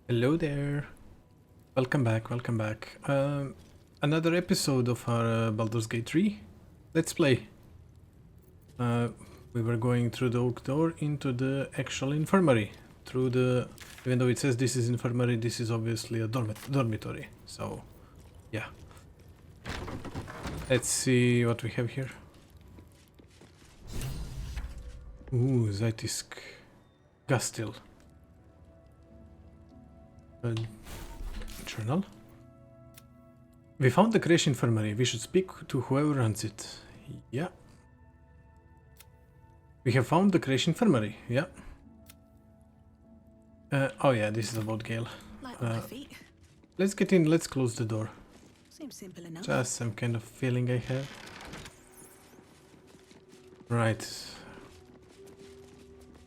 Hello there. Welcome back, welcome back. Another episode of our Baldur's Gate 3 Let's Play. We were going through the oak door into the actual infirmary. Even though it says this is infirmary, this is obviously a dormitory. So, yeah. Let's see what we have here. Ooh, Zaitisk Gastil. Journal. We found the crash infirmary. We should speak to whoever runs it. Yeah. We have found the crash infirmary. Yeah. Oh yeah, this is about Gale. Let's get in. Let's close the door. Seems simple enough. Just some kind of feeling I have. Right.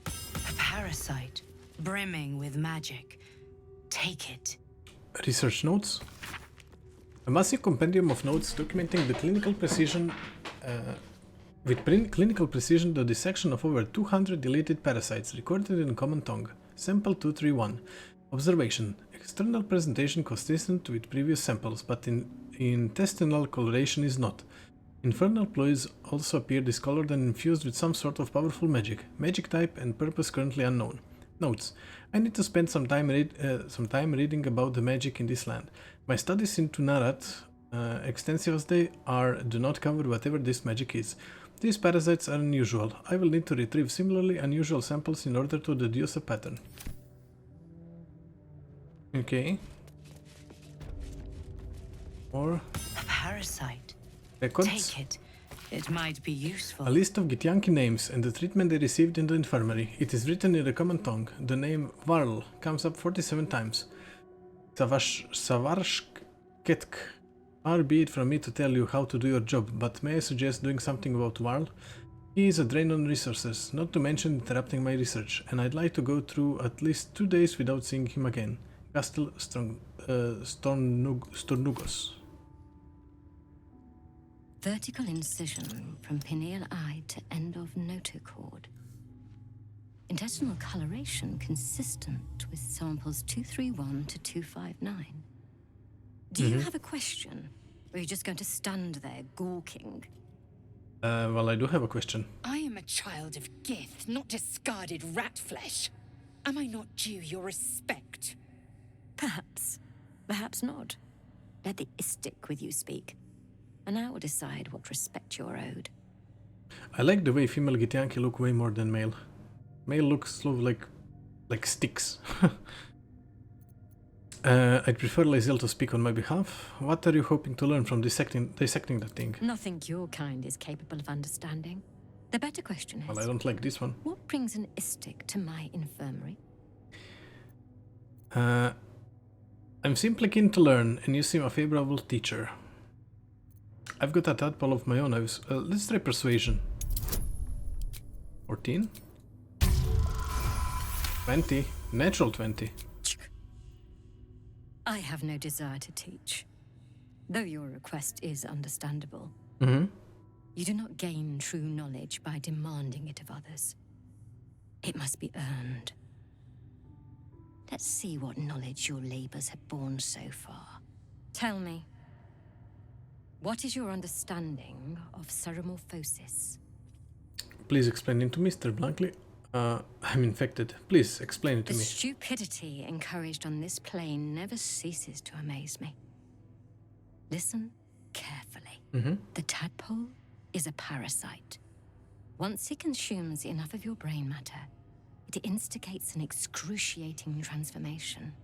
A parasite, brimming with magic. Take it. Research notes. A massive compendium of notes documenting the clinical precision, clinical precision, the dissection of over 200 deleted parasites recorded in common tongue. Sample 231. Observation. External presentation consistent with previous samples, but intestinal coloration is not. Infernal fluids also appear discolored and infused with some sort of powerful magic. Magic type and purpose currently unknown. Notes. I need to spend some time reading about the magic in this land. My studies into Narat, extensive as they are, do not cover whatever this magic is. These parasites are unusual. I will need to retrieve similarly unusual samples in order to deduce a pattern. Okay. Or A parasite. records. Take it. It might be useful. A list of Githyanki names and the treatment they received in the infirmary. It is written in the common tongue. The name Varl comes up 47 times. Savarshketk. Far be it from me to tell you how to do your job, but may I suggest doing something about Varl? He is a drain on resources, not to mention interrupting my research, and I'd like to go through at least 2 days without seeing him again. Gastel Stornugos. Vertical incision from pineal eye to end of notochord. Intestinal coloration consistent with samples 231 to 259. Do you have a question? Or are you just going to stand there gawking? Well, I do have a question. I am a child of Gith, not discarded rat flesh. Am I not due your respect? Perhaps. Perhaps not. Let the istic with you speak, and I will decide what respect you're owed. I like the way female Githyanki look way more than male. Male looks sort of like sticks. I'd prefer Lae'zel to speak on my behalf. What are you hoping to learn from dissecting that thing? Nothing your kind is capable of understanding. The better question is... Well, I don't like this one. What brings an istic to my infirmary? I'm simply keen to learn, and you seem a favorable teacher. I've got a tadpole of my own. Let's try persuasion. 14. 20. Natural 20. I have no desire to teach. Though your request is understandable. Mm-hmm. You do not gain true knowledge by demanding it of others. It must be earned. Let's see what knowledge your labors have borne so far. Tell me, what is your understanding of ceremorphosis? Please explain it to me, Mr. Bluntly. I'm infected. Please explain it to The me. stupidity encouraged on this plane never ceases to amaze me. Listen carefully. The tadpole is a parasite. Once it consumes enough of your brain matter, it instigates an excruciating transformation.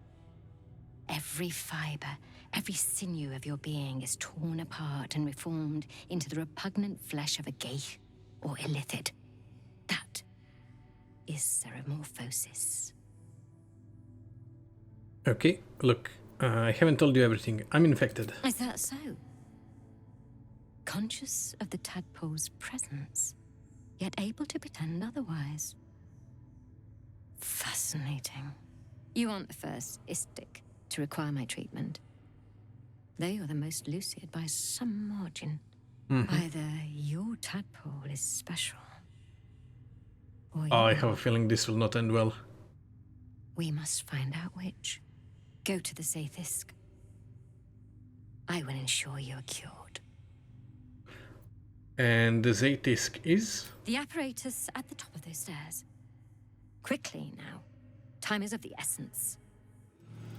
Every fiber, every sinew of your being is torn apart and reformed into the repugnant flesh of a geich or illithid. That is ceremorphosis. Okay, look, I haven't told you everything. I'm infected. Is that so? Conscious of the tadpole's presence, yet able to pretend otherwise. Fascinating. You aren't the first istic to require my treatment. Though you're the most lucid by some margin. Either your tadpole is special, or Oh, I have a feeling this will not end well. we must find out which. Go to the Zaithisk. I will ensure you are cured. And the Zaithisk is? The apparatus at the top of those stairs. Quickly now. Time is of the essence.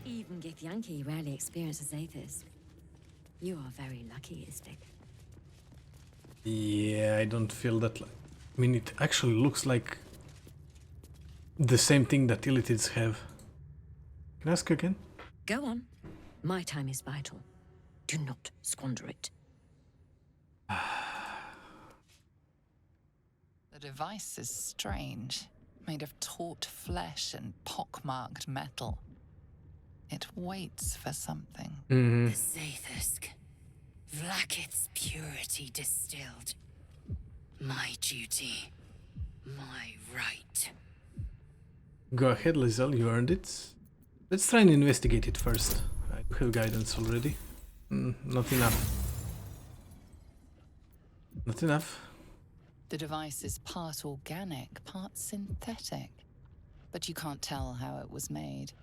Even Githyanki rarely experiences Zaithisk. You are very lucky, Isvik. Yeah, I don't feel that. I mean, it actually looks like the same thing that Illithids have. Can I ask again? Go on. My time is vital. Do not squander it. The device is strange, made of taut flesh and pockmarked metal. It waits for something. Mm-hmm. The Zaithisk. Vlaakith's purity distilled. My duty. My right. Go ahead, Lizelle, you earned it. Let's try and investigate it first. I do have guidance already. Not enough. Not enough. The device is part organic, part synthetic. But you can't tell how it was made.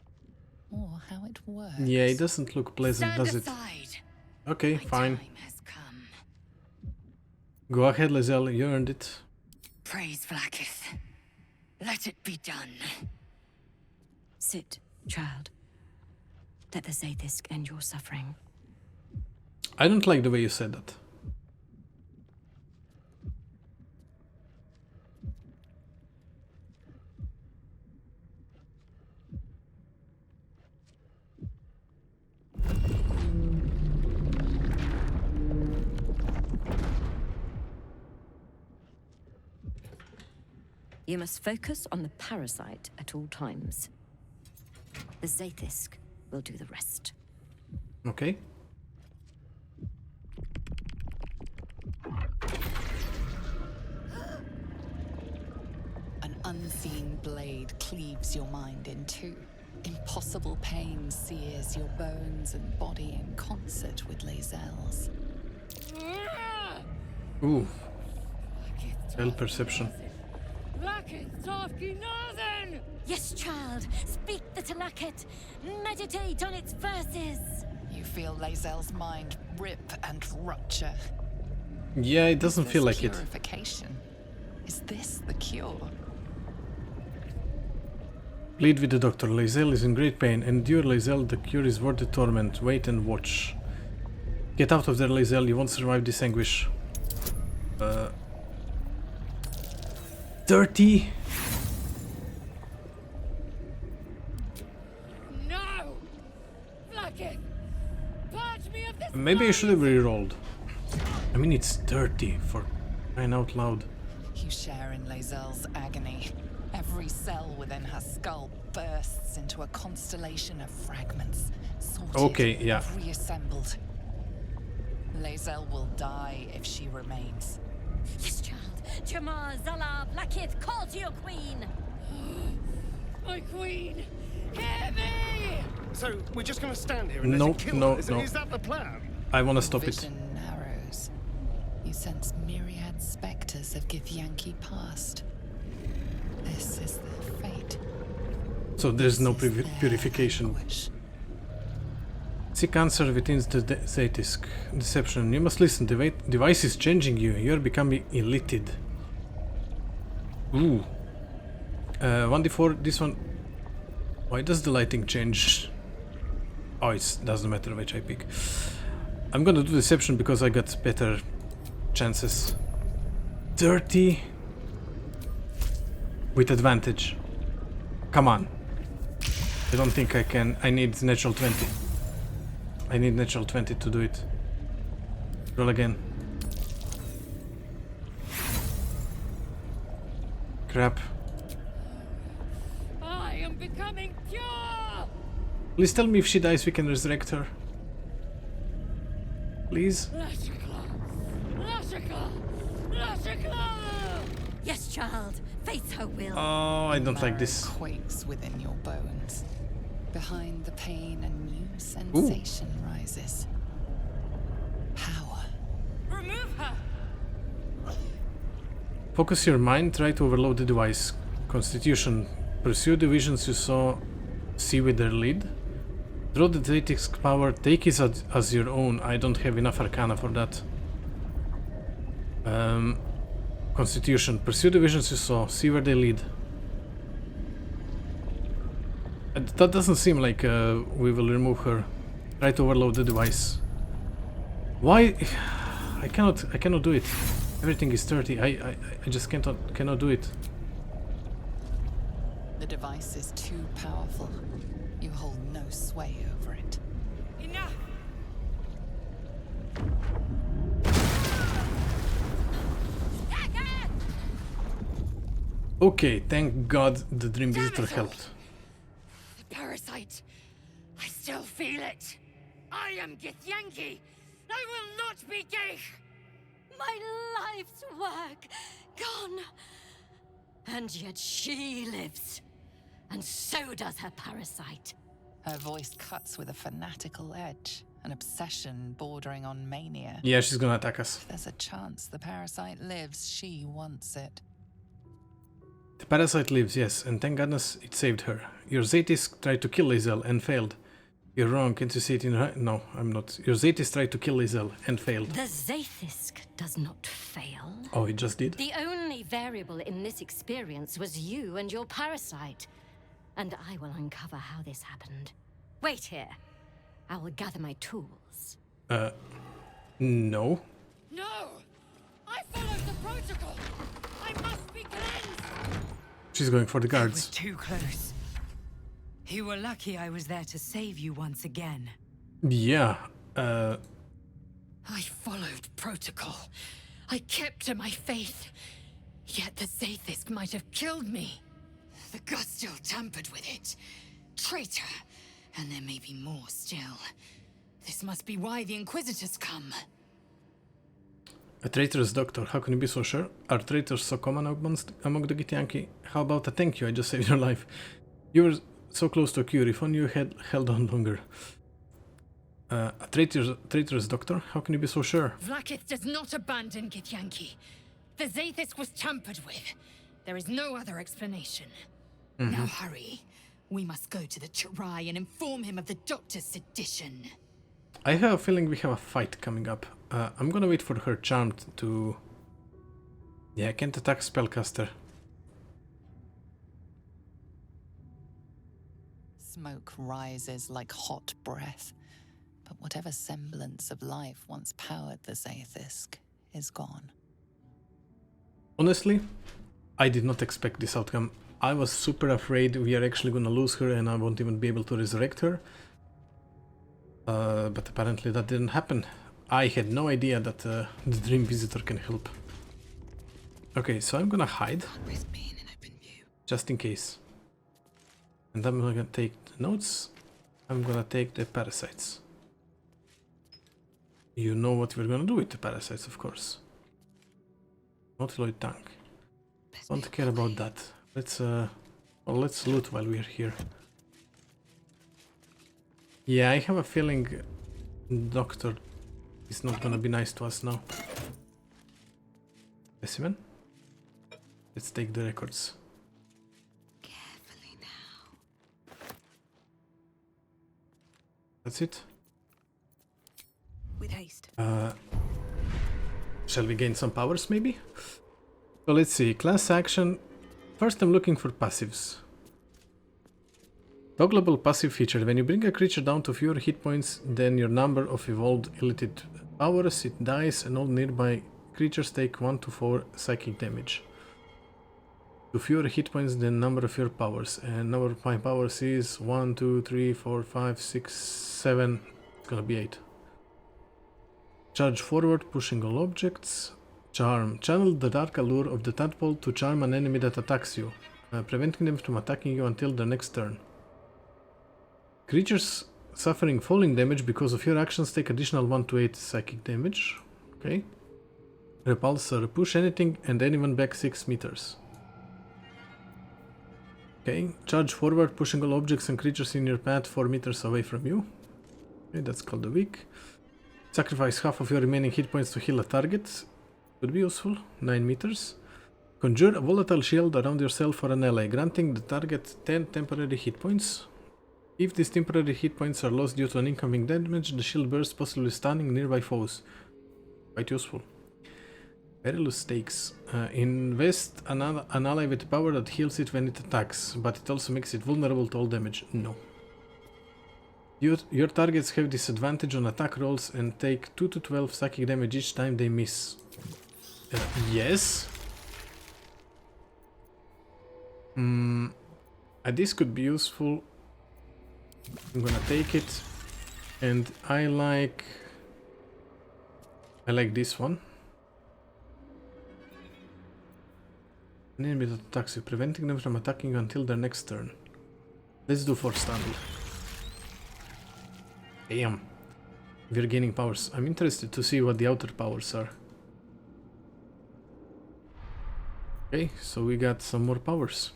Or how it works. Yeah, it doesn't look pleasant, Stand does it? aside. Okay, My fine. time has come. Go ahead, Lizelle, you earned it. Praise Vlaakith. Let it be done. Sit, child. Let the Zaithisk end your suffering. I don't like the way you said that. You must focus on the parasite at all times. The Zaithisk will do the rest. Okay. An unseen blade cleaves your mind in two. Impossible pain sears your bones and body in concert with Lazelle's. Ooh. Well, perception. Yes, child. Speak the Talakit. Meditate on its verses. You feel Lazelle's mind rip and rupture. Yeah, it doesn't Is feel this like it. purification? Is this the cure? Plead with the doctor. Lazelle is in great pain. Endure, Lazelle. The cure is worth the torment. Wait and watch. Get out of there, Lazelle. You won't survive this anguish. 30? No! Vlaakith! Purge me of this. Maybe I should have re-rolled. I mean, it's 30 for crying out loud. You share in Lazelle's agony. Every cell within her skull bursts into a constellation of fragments, sorted Okay, yeah. and reassembled. Lazelle will die if she remains. Yes, child. Jamar, Zala, Vlaakith, call to your queen. My queen! Hear me! So we're just gonna stand here and No, let it kill no, us? no. Is that the plan? I want to stop it. Vision narrows. You sense myriad spectres of Githyanki past. This is their fate. So there's no This is their purification. anguish. Seek answer within the Zaithisk. Deception. You must listen. The device is changing you. You are becoming illithid. Ooh. 1d4. This one. Why does the lighting change? Oh, it doesn't matter which I pick. I'm gonna do deception because I got better chances. 30. With advantage. Come on. I don't think I can. I need natural 20. I need natural 20 to do it. Roll again. Crap. I am becoming pure! Please tell me if she dies we can resurrect her. Please? Lashikla! Lashikla! Lashikla! Yes, child. Face her will. Oh, I don't like Marrow this. quakes within your bones. Behind the pain, a new sensation rises. Power. Remove her! Focus your mind, try to overload the device. Constitution. Pursue the visions you see with their lead. Draw the Zaytisk power, take it as your own. I don't have enough arcana for that. Constitution. Pursue the visions you saw. See where they lead. That doesn't seem like we will remove her. Try to overload the device. Why? I cannot do it. Everything is dirty. I just cannot do it. The device is too powerful. You hold no sway over it. Enough! Okay, thank God the Dream Visitor helped. The parasite. I still feel it. I am Githyanki. I will not be gay. My life's work gone. And yet she lives. And so does her parasite. Her voice cuts with a fanatical edge, an obsession bordering on mania. Yeah, she's gonna attack us. If there's a chance the parasite lives, she wants it. The parasite lives, yes, and thank goodness it saved her. Your Zaytis tried to kill Lae'zel and failed. You're wrong, can't you see it in her? No, I'm not. Your Zaytis tried to kill Lae'zel and failed. The Zaythisk does not fail. Oh, it just did? The only variable in this experience was you and your parasite. And I will uncover how this happened. Wait here. I will gather my tools. No. No! I followed the protocol! I must be cleansed! She's going for the That was guards. too close. You were lucky I was there to save you once again. Yeah, I followed protocol. I kept to my faith. Yet the Zaythisk might have killed me. The Gustil tampered with it. Traitor. And there may be more still. This must be why the Inquisitors come. a traitorous doctor. How can you be so sure? Are traitors so common among the Githyanki? How about a thank you? I just saved your life. You were so close to a cure. If only you had held on longer. A traitorous doctor? How can you be so sure? Vlaakith does not abandon Githyanki. The Zaythisk was tampered with. There is no other explanation. Now hurry. We must go to the Chirai and inform him of the Doctor's sedition. I have a feeling we have a fight coming up. I'm gonna wait for her charmed to... Yeah, I can't attack spellcaster. Smoke rises like hot breath, but whatever semblance of life once powered the Zaythisk is gone. Honestly, I did not expect this outcome. I was super afraid we are actually gonna lose her and I won't even be able to resurrect her. But apparently that didn't happen. I had no idea that the Dream Visitor can help. Okay, so I'm gonna hide. With me in an open view. Just in case. And I'm gonna take the notes. I'm gonna take the parasites. You know what we're gonna do with the parasites, of course. Nautiloid tank. Don't care about that. Let's loot while we're here. Yeah, I have a feeling Doctor is not gonna be nice to us now. Specimen? Let's take the records. Carefully now. That's it. With haste. Shall we gain some powers, maybe? So let's see. Class action. First, I'm looking for passives. Toggleable passive feature. When you bring a creature down to fewer hit points than your number of evolved elite powers, it dies and all nearby creatures take 1 to 4 psychic damage. To fewer hit points than number of your powers. And number of my powers is 1, 2, 3, 4, 5, 6, 7. It's gonna be 8. Charge forward, pushing all objects. Charm. Channel the dark allure of the tadpole to charm an enemy that attacks you, preventing them from attacking you until their next turn. Creatures suffering falling damage because of your actions take additional 1 to 8 psychic damage. Okay. Repulsor. Push anything and anyone back 6 meters. Okay. Charge forward, pushing all objects and creatures in your path 4 meters away from you. Okay, that's called a weak. Sacrifice half of your remaining hit points to heal a target. Could be useful. 9 meters. Conjure a volatile shield around yourself or an ally, granting the target 10 temporary hit points. If these temporary hit points are lost due to an incoming damage, the shield bursts, possibly stunning nearby foes. Quite useful. Perilous stakes. Invest an ally with power that heals it when it attacks, but it also makes it vulnerable to all damage. No. Your targets have disadvantage on attack rolls and take 2 to 12 psychic damage each time they miss. Yes. This could be useful. I'm gonna take it. And I like this one. An enemy that attacks you, preventing them from attacking until their next turn. Let's do force stun. Damn. We're gaining powers. I'm interested to see what the outer powers are. Okay, so we got some more powers.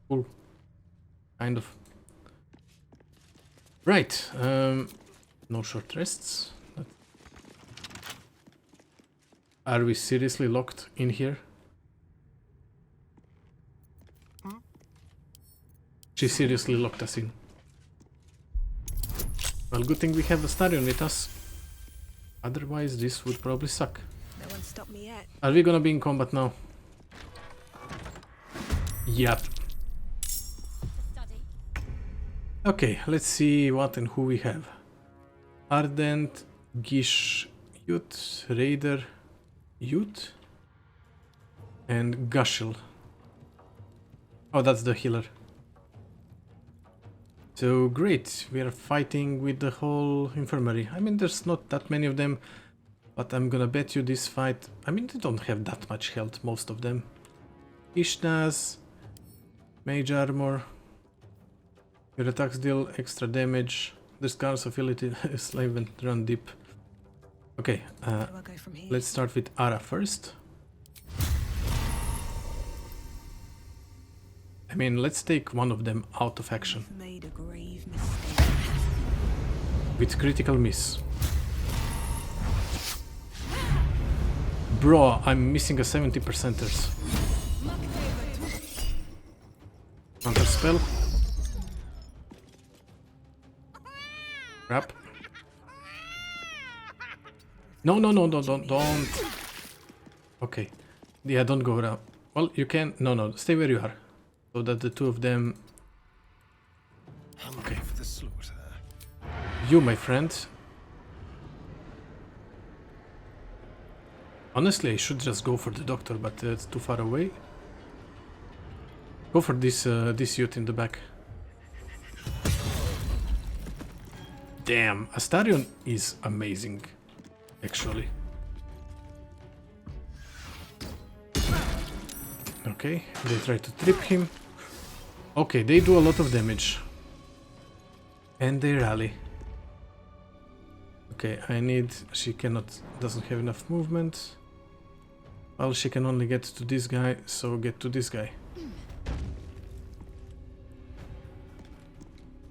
Cool. Kind of. Right. No short rests. Are we seriously locked in here? She seriously locked us in. Well, good thing we have a Astarion with us. Otherwise, this would probably suck. No one stopped me yet. Are we gonna be in combat now? Yep. Okay, let's see what and who we have. Ardent, Gish, Yut, Raider, Yut, and Gushel. Oh, that's the healer. So great, we are fighting with the whole infirmary. I mean, there's not that many of them, but I'm gonna bet you this fight... I mean, they don't have that much health, most of them. Ishnaz, Mage Armor, your attacks deal extra damage, the Scar's ability, Slave and Run Deep. Okay, let's start with Ara first. I mean, let's take one of them out of action. Made a grave mistake. With critical miss. Bro, I'm missing a 70%ers. Counter spell. Crap. No, don't. Okay. Yeah, don't go around. Well, you can... No, stay where you are. So that the two of them... Okay. You, my friend. Honestly, I should just go for the doctor, but it's too far away. Go for this youth in the back. Damn, Astarion is amazing, actually. Okay, they try to trip him. Okay, they do a lot of damage. And they rally. Okay, I need... She doesn't have enough movement. Well, she can only get to this guy, so get to this guy.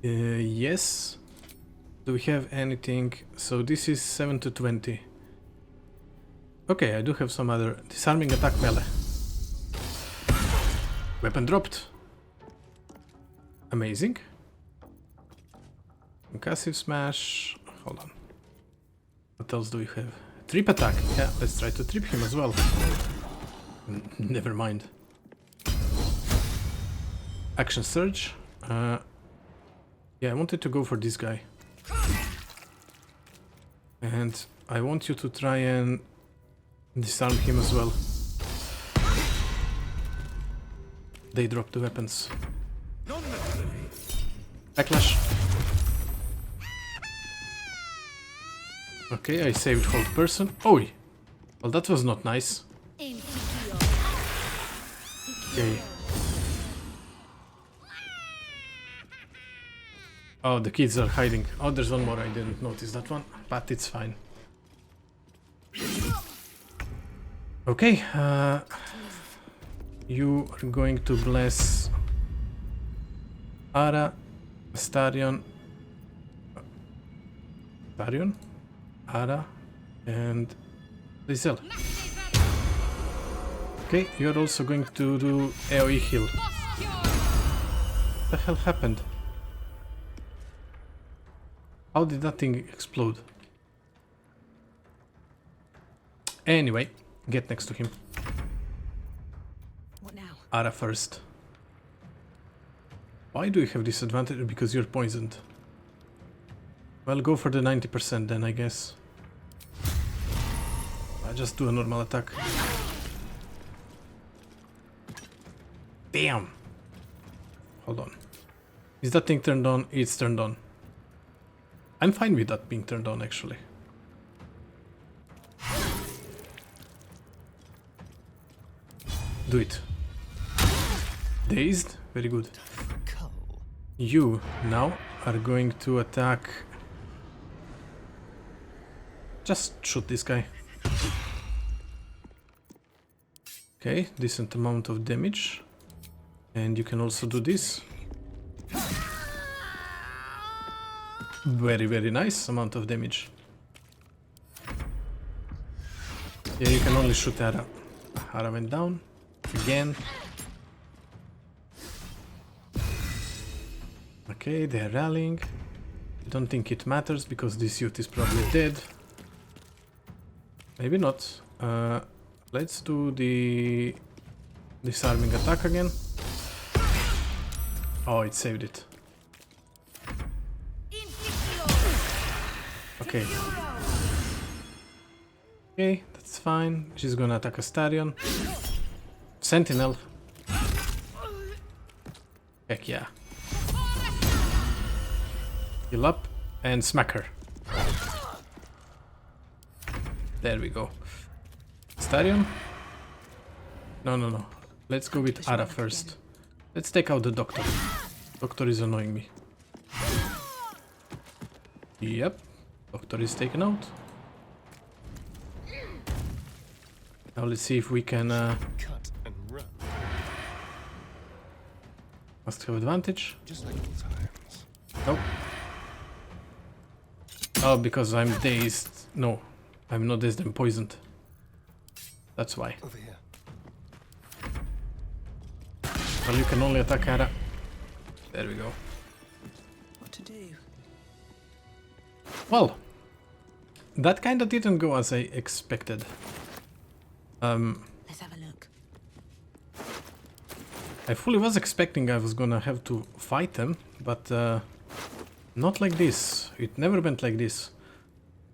Yes. Do we have anything? So this is 7 to 20. Okay, I do have some other... Disarming attack melee. Weapon dropped. Amazing. Concussive smash. Hold on. What else do we have? Trip attack. Yeah, let's try to trip him as well. Never mind. Action surge. Yeah, I wanted to go for this guy. And I want you to try and disarm him as well. They dropped the weapons. Backlash. Okay, I saved hold person. Oh, well, that was not nice. Okay. Oh, the kids are hiding. Oh, there's one more. I didn't notice that one, but it's fine. Okay, you are going to bless Ara, Astarion, Ara, and Lizelle. Okay, you're also going to do AoE heal. What the hell happened? How did that thing explode? Anyway, get next to him. What now? Ara first. Why do you have disadvantage? Because you're poisoned. Well, go for the 90% then, I guess. I just do a normal attack. Damn! Hold on. Is that thing turned on? It's turned on. I'm fine with that being turned on, actually. Do it. Dazed? Very good. You now are going to attack. Just shoot this guy. Okay, decent amount of damage. And you can also do this. Very, very nice amount of damage. Yeah, you can only shoot Ara. Ara went down. Again. Okay, they're rallying. I don't think it matters because this youth is probably dead. Maybe not. Let's do the disarming attack again. Oh, it saved it. Okay. Okay, that's fine. She's gonna attack Astarion. Sentinel. Heck yeah. Heal up and smack her. There we go. Astarion? No. Let's go with Ara first. Let's take out the doctor. Doctor is annoying me. Yep. Doctor is taken out. Now let's see if we can... Cut and run. Must have advantage. Just like old times. Nope. Oh, because I'm dazed. No, I'm not dazed, I'm poisoned. That's why. Over here. Well, you can only attack Ara. There we go. What to do? Well, that kinda didn't go as I expected. Let's have a look. I fully was expecting I was gonna have to fight them, but not like this. It never went like this.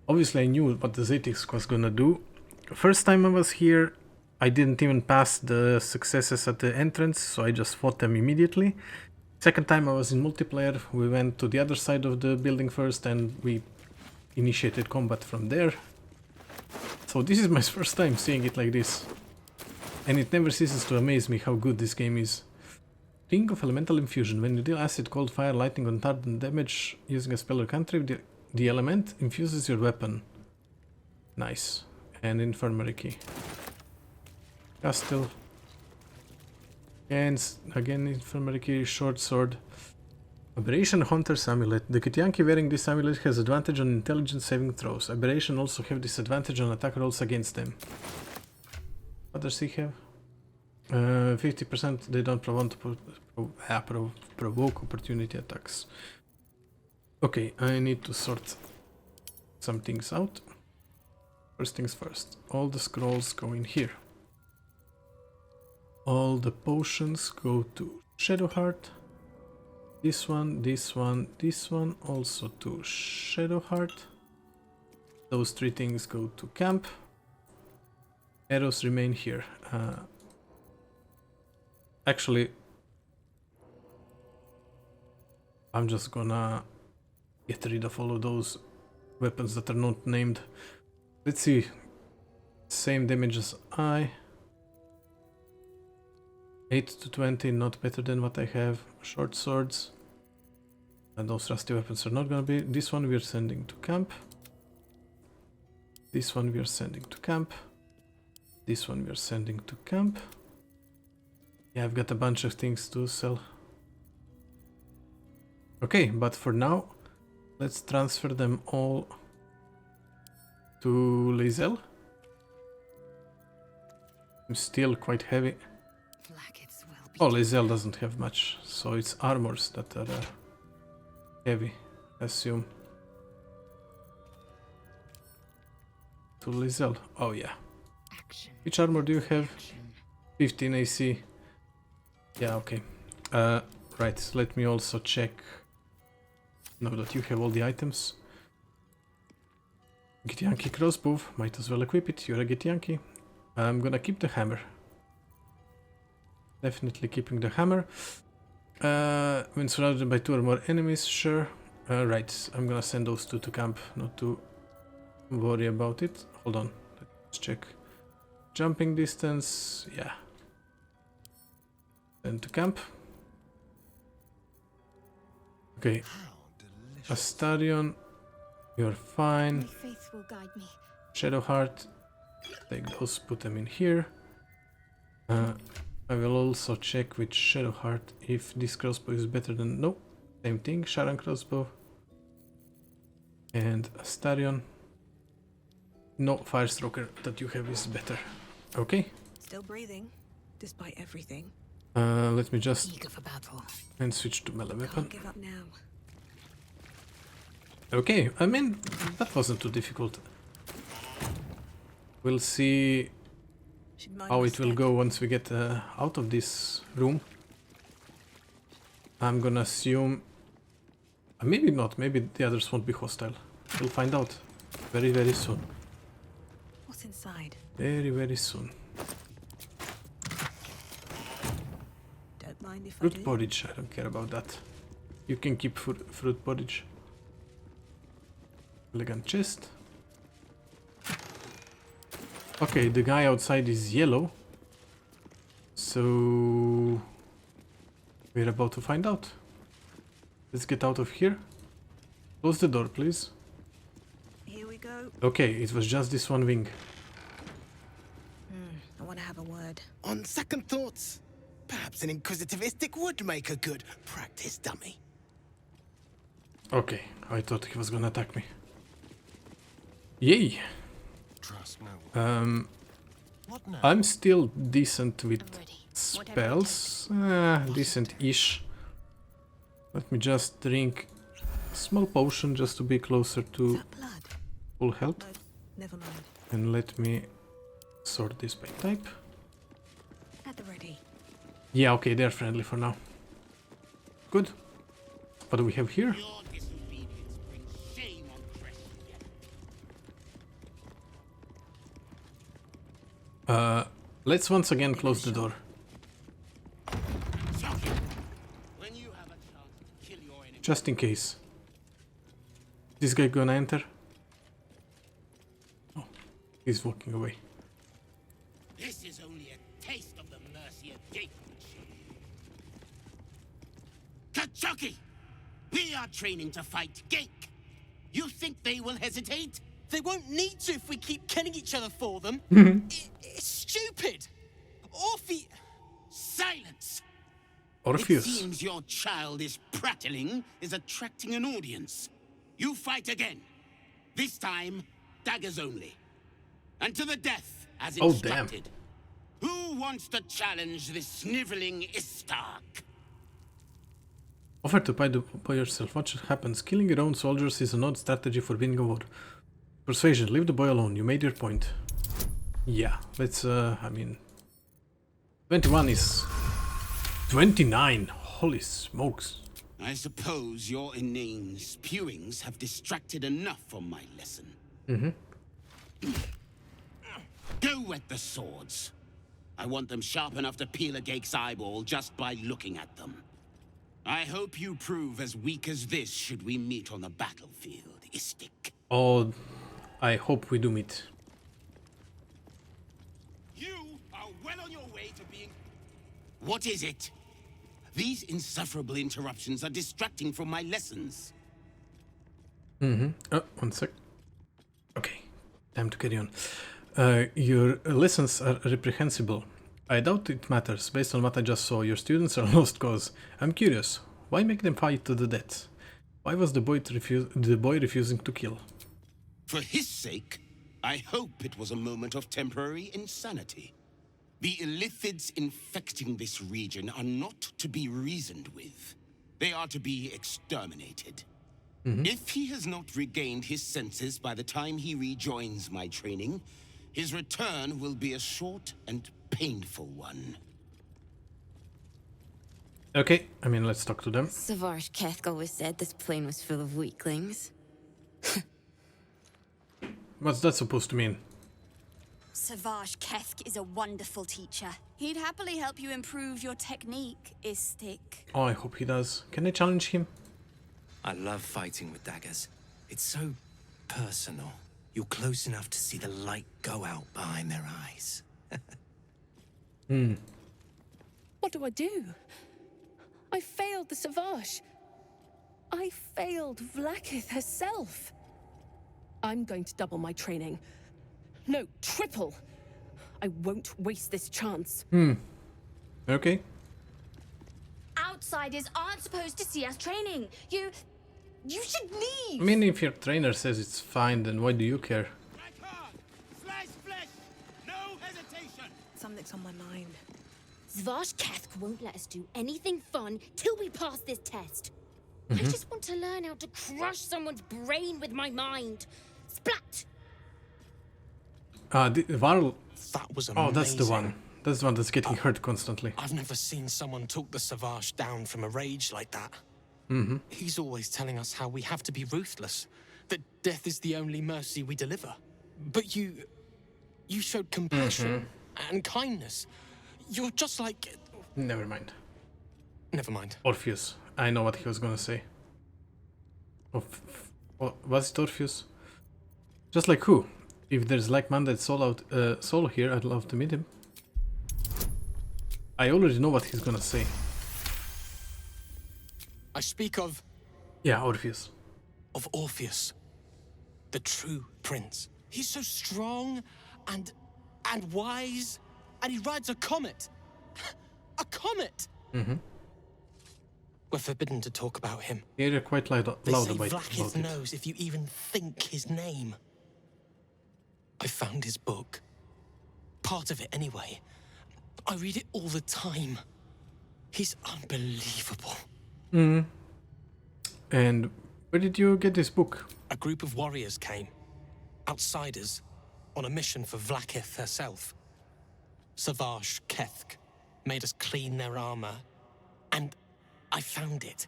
Obviously I knew what the Zetics was gonna do. First time I was here, I didn't even pass the successes at the entrance, so I just fought them immediately. Second time I was in multiplayer, we went to the other side of the building first and we initiated combat from there. So this is my first time seeing it like this. And it never ceases to amaze me how good this game is. Ring of Elemental Infusion. When you deal acid, cold, fire, lightning or target damage using a spell or cantrip, the element infuses your weapon. Nice. And infirmary key. Castle. And again infirmary key, short sword. Aberration Hunter's Amulet. The Kitianki wearing this amulet has advantage on intelligence saving throws. Aberration also have disadvantage on attack rolls against them. What does he have? 50% they don't want to provoke opportunity attacks. Okay, I need to sort some things out. First things first. All the scrolls go in here. All the potions go to Shadowheart. This one, this one, this one, also to Shadowheart. Those three things go to camp. Arrows remain here. Actually, I'm just gonna get rid of all of those weapons that are not named. Let's see. Same damage as I. 8 to 20, not better than what I have. Short swords. And those rusty weapons are not gonna be. This one we are sending to camp. This one we are sending to camp. This one we are sending to camp. Yeah, I've got a bunch of things to sell. Okay, but for now, let's transfer them all to Lae'zel. I'm still quite heavy. Oh, Lae'zel doesn't have much, so it's armors that are heavy, I assume. to Lizelle. Oh yeah. Action. Which armor do you have? 15 AC. Yeah, okay. Right, let me also check. Now that you have all the items. Githyanki crossbow, might as well equip it. You're a Githyanki. I'm gonna keep the hammer. Definitely keeping the hammer. When surrounded by 2 or more enemies, sure. Right, I'm gonna send those 2 to camp, not to worry about it. Hold on, let's check. Jumping distance, yeah. Send to camp. Okay. Astarion, you're fine. My faith will guide me. Shadowheart, take those, put them in here. I will also check with Shadowheart if this crossbow is better than... No, same thing, Sharan crossbow. And Astarion. No, Firestroker that you have is better. Okay. Still breathing, despite everything. Let me just... Eager for battle. And switch to melee weapon. Can't give up now. Okay, I mean, that wasn't too difficult. We'll see Should mind how my it will step. go once we get out of this room. I'm gonna assume... maybe not, maybe the others won't be hostile. We'll find out very, very soon. What's inside? Very, very soon. Don't mind if I Fruit do. porridge, I don't care about that. You can keep fruit porridge. Elegant chest. Okay, the guy outside is yellow. So... we're about to find out. Let's get out of here. Close the door, please. Here we go. Okay, it was just this one wing. I want to have a word. On second thoughts, perhaps an inquisitivistic would make a good practice dummy. Okay, I thought he was gonna attack me. Yay! Trust no one. What now? I'm still decent with I'm ready. spells. Decent-ish. Let me just drink a small potion just to be closer Is to that blood? full health. No, never mind. And let me sort this by type. At the ready. Yeah, okay, they're friendly for now. Good. What do we have here? Your disobedience brings shame on Cressida. Let's once again close the door. Shock it. When you have a chance to kill your enemy, Just in case. This guy gonna enter? Oh, he's walking away. this is only a taste of the mercy of Gatewood. Kachoki! We are training to fight Gake. You think they will hesitate? They won't need to if we keep killing each other for them. It's stupid. Orphe... Silence! Orpheus. It seems your childish prattling is attracting an audience. You fight again. This time, daggers only. And to the death, as Oh, damn. instructed. Who wants to challenge this sniveling Istark? Offer to fight by yourself. What happens? Killing your own soldiers is an odd strategy for winning a war. Persuasion. Leave the boy alone. You made your point. Yeah, let's, I mean... 21 is... 29! Holy smokes. I suppose your inane spewings have distracted enough from my lesson. Go wet the swords. I want them sharp enough to peel a Gake's eyeball just by looking at them. I hope you prove as weak as this should we meet on the battlefield, Istik. Oh, I hope we do meet. You are well on your way to being... What is it? These insufferable interruptions are distracting from my lessons. Oh, one sec. Okay, time to carry on. Your lessons are reprehensible. I doubt it matters. Based on what I just saw, your students are a lost cause. I'm curious. Why make them fight to the death? Why was the boy refusing to kill? For his sake, I hope it was a moment of temporary insanity. The illithids infecting this region are not to be reasoned with. They are to be exterminated. If he has not regained his senses by the time he rejoins my training, his return will be a short and painful one. Okay, I mean, let's talk to them. Savage Keth always said this plane was full of weaklings. What's that supposed to mean? Savage Kethk is a wonderful teacher. He'd happily help you improve your technique, Istik. Oh, I hope he does. Can I challenge him? I love fighting with daggers. It's so personal. You're close enough to see the light go out behind their eyes. What do I do? I failed the Savage. I failed Vlaakith herself. I'm going to double my training. No, triple. I won't waste this chance. Okay. Outsiders aren't supposed to see us training. You should leave. I mean, if your trainer says it's fine, then why do you care? Slice flesh! No hesitation! Something's on my mind. Savage Kethk won't let us do anything fun till we pass this test. I just want to learn how to crush someone's brain with my mind. Splat! Varl. That was amazing. Oh, that's the one. That's the one that's getting hurt constantly. I've never seen someone talk the Savage down from a rage like that. He's always telling us how we have to be ruthless, that death is the only mercy we deliver. But you showed compassion and kindness. You're just like... Never mind. Never mind. Orpheus. I know what he was gonna say. Was it Orpheus? Just like who? If there's like-minded soul here, I'd love to meet him. I already know what he's gonna say. I speak of... Yeah, Orpheus. Of Orpheus. The true prince. He's so strong and wise, and he rides a comet. A comet! We're forbidden to talk about him. Yeah, you're quite loud They say about Vlaakith it. knows if you even think his name. I found his book. Part of it, anyway. I read it all the time. He's unbelievable. And where did you get this book? A group of warriors came. Outsiders. On a mission for Vlaakith herself. Savage Kethk made us clean their armor. And I found it.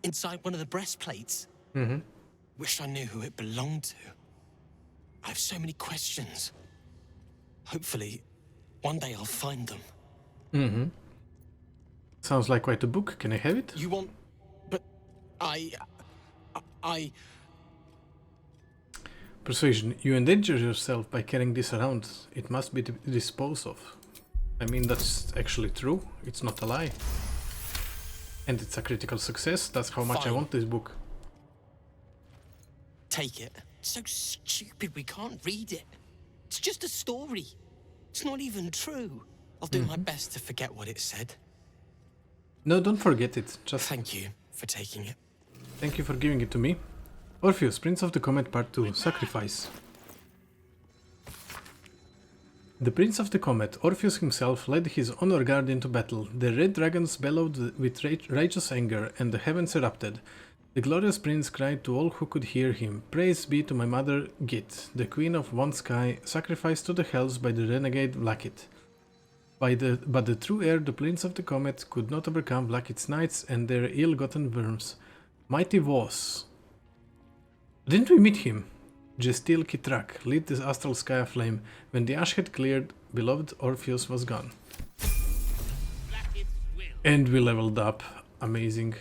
Inside one of the breastplates. Wish I knew who it belonged to. I have so many questions. Hopefully, one day I'll find them. Sounds like quite a book. Can I have it? You want... But... I... Persuasion. You endanger yourself by carrying this around. It must be disposed of. I mean, that's actually true. It's not a lie. And it's a critical success. That's how much I want this book. Take it. It's so stupid we can't read it. It's just a story. It's not even true. I'll do my best to forget what it said. No, don't forget it. Just thank you for taking it. Thank you for giving it to me. Orpheus, Prince of the Comet Part 2, Sacrifice. The Prince of the Comet, Orpheus himself, led his honor guard into battle. The red dragons bellowed with righteous anger, and the heavens erupted. The glorious prince cried to all who could hear him, "Praise be to my mother Git, the queen of one sky, sacrificed to the hells by the renegade Vlaakith." But the true heir, the Prince of the Comet, could not overcome Vlaakith's knights and their ill-gotten worms. Mighty Voss. Didn't we meet him? Gestil Kitrak lit the astral sky aflame. When the ash had cleared, beloved Orpheus was gone. And we leveled up. Amazing.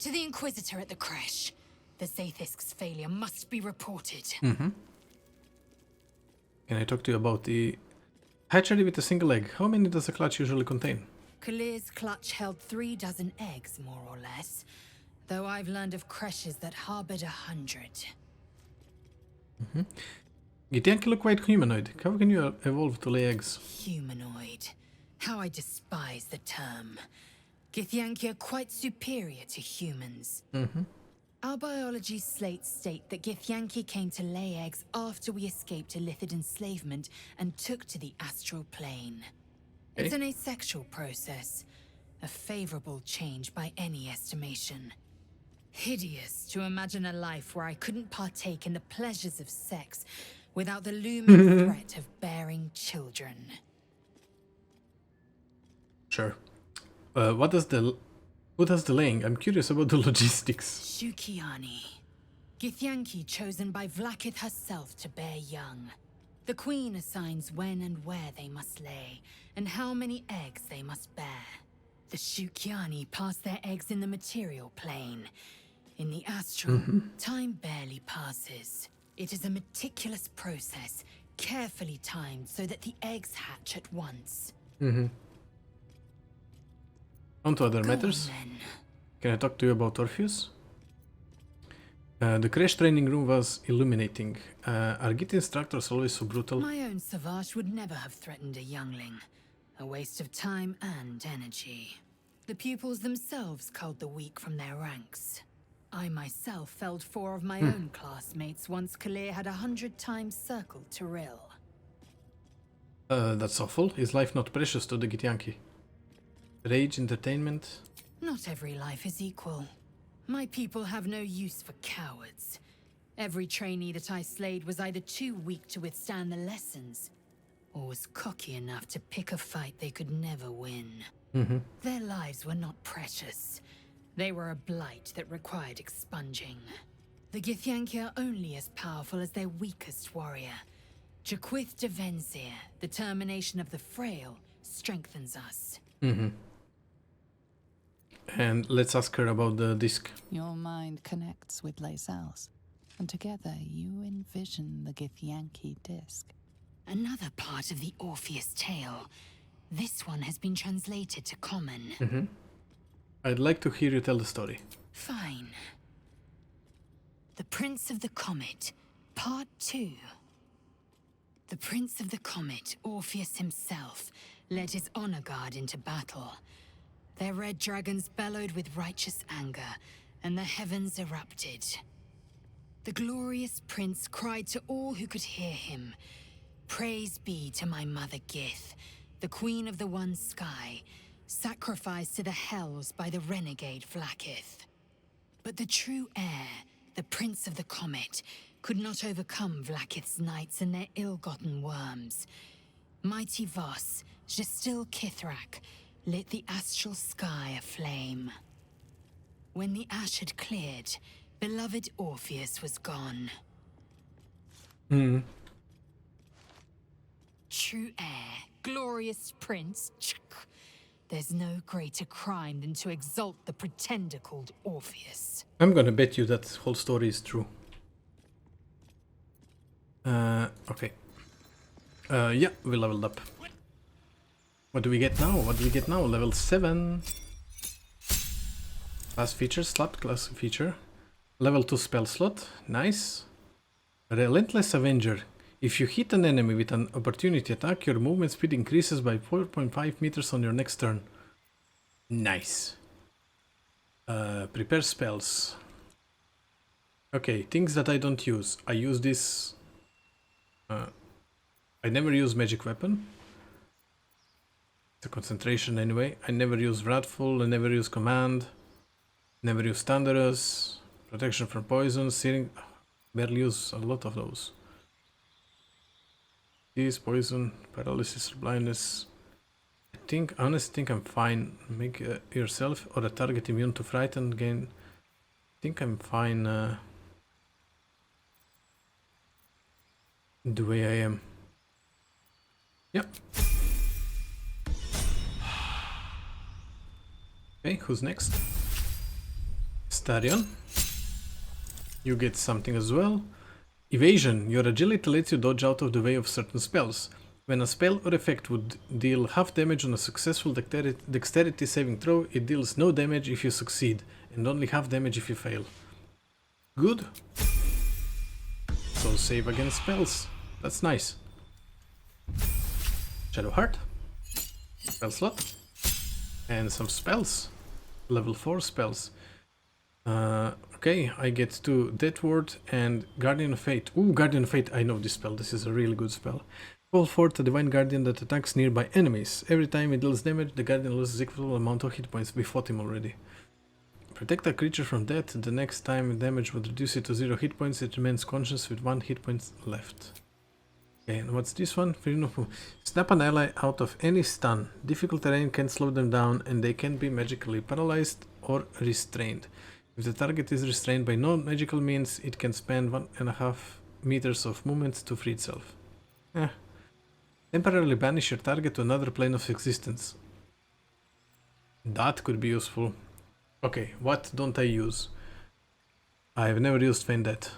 To the Inquisitor at the crash. The Zaithisk's failure must be reported. Can I talk to you about the hatchery with a single egg? How many does a clutch usually contain? Kalir's clutch held 3 dozen eggs, more or less. Though I've learned of creches that harbored 100. Githyanki look quite humanoid. How can you evolve to lay eggs? Humanoid. How I despise the term. Githyanki are quite superior to humans. Our biology slates state that Githyanki came to lay eggs after we escaped Illithid enslavement and took to the astral plane. It's an asexual process, a favorable change by any estimation. Hideous to imagine a life where I couldn't partake in the pleasures of sex without the looming threat of bearing children. Sure. Who does the laying? I'm curious about the logistics. Shukiani. Githyanki chosen by Vlaakith herself to bear young. The queen assigns when and where they must lay, and how many eggs they must bear. The Shukiani pass their eggs in the material plane. In the astral, time barely passes. It is a meticulous process, carefully timed so that the eggs hatch at once. On to other matters. Then. Can I talk to you about Orpheus? The crash training room was illuminating. Are Gith instructors always so brutal? My own Savage would never have threatened a youngling. A waste of time and energy. The pupils themselves culled the weak from their ranks. I myself felled 4 of my own classmates once Kalir had 100 times circled to Rill. That's awful. Is life not precious to the Githyanki? Rage, entertainment? Not every life is equal. My people have no use for cowards. Every trainee that I slayed was either too weak to withstand the lessons, or was cocky enough to pick a fight they could never win. Their lives were not precious. They were a blight that required expunging. The Githyanki are only as powerful as their weakest warrior. Jaquith de Venzir, the termination of the frail, strengthens us. And let's ask her about the disc. Your mind connects with Laysel's, and together you envision the Githyanki disc. Another part of the Orpheus tale. This one has been translated to Common. I'd like to hear you tell the story. Fine. The Prince of the Comet, Part 2. The Prince of the Comet, Orpheus himself, led his honor guard into battle. Their red dragons bellowed with righteous anger, and the heavens erupted. The glorious prince cried to all who could hear him, "Praise be to my mother Gith, the queen of the one sky, sacrificed to the hells by the renegade Vlaakith." But the true heir, the Prince of the Comet, could not overcome Vlaakith's knights and their ill-gotten worms. Mighty Voss, Gestil Kithrak, lit the astral sky aflame. When the ash had cleared, beloved Orpheus was gone. True heir, glorious prince. There's no greater crime than to exalt the pretender called Orpheus. I'm gonna bet you that whole story is true. Okay. Yeah, we leveled up. What do we get now? Level 7. Class feature, slot class feature. Level 2 spell slot, nice. Relentless Avenger. If you hit an enemy with an opportunity attack, your movement speed increases by 4.5 meters on your next turn. Nice. Prepare spells. Okay, things that I don't use. I use this... I never use magic weapon. It's a concentration anyway. I never use Wrathful, I never use command. Never use Thunderous. Protection from poison, searing... Barely use a lot of those. This, poison, paralysis, blindness. I honestly think I'm fine. Make yourself or a target immune to frighten gain. I think I'm fine the way I am. Yep. Okay, who's next? Starion. You get something as well. Evasion. Your agility lets you dodge out of the way of certain spells. When a spell or effect would deal half damage on a successful dexterity saving throw, it deals no damage if you succeed, and only half damage if you fail. Good. So save against spells. That's nice. Shadow Heart. Spell slot. And some spells. Level 4 spells. Okay, I get to Death Ward and Guardian of Fate. Ooh, Guardian of Fate, I know this spell. This is a really good spell. Call forth a Divine Guardian that attacks nearby enemies. Every time it deals damage, the Guardian loses equal amount of hit points. We fought him already. Protect a creature from death. The next time damage would reduce it to 0 hit points. It remains conscious with 1 hit point left. Okay, and what's this one? Snap an ally out of any stun. Difficult terrain can slow them down and they can be magically paralyzed or restrained. If the target is restrained by non-magical means, it can spend 1.5 meters of movement to free itself. Temporarily banish your target to another plane of existence. That could be useful. Okay, what don't I use? I've never used Feign Death.